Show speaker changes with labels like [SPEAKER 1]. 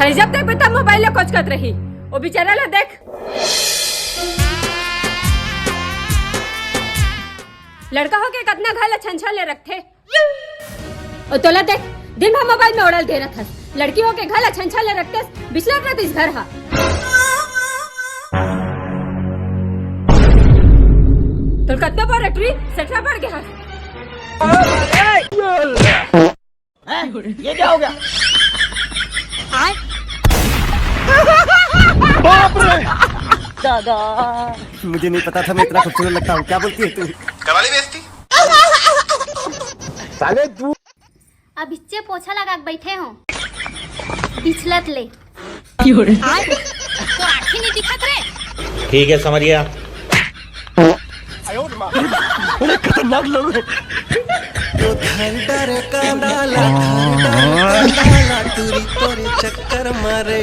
[SPEAKER 1] खाली जब तक बेटा मोबाइल ले कोच करत रही वो बेचारा ला देख लड़का हो के कितना घाला छंछा ले रखते और तोला देख दिन भर मोबाइल में उड़ल दे रहा था लड़की हो के घाला छंछा ले रखते बिचला रात इस घर हा तो कितना बार रटरी सटरा पड़ गया
[SPEAKER 2] ये क्या हो गया?
[SPEAKER 3] बाप रे
[SPEAKER 2] दादा
[SPEAKER 4] मुझे नहीं पता था मैं इतना खूबसूरत लगता हूँ। क्या बोलती है तू?
[SPEAKER 5] करवा ली बेइज्जती?
[SPEAKER 3] साले तू
[SPEAKER 6] अब इच्चे पोछा लगा के बैठे हो बिचलत ले तो आँखें नहीं दिखत रे
[SPEAKER 7] ठीक है समझ गया।
[SPEAKER 3] बड़े खतरनाक लोग हैं।
[SPEAKER 4] चक्कर मारे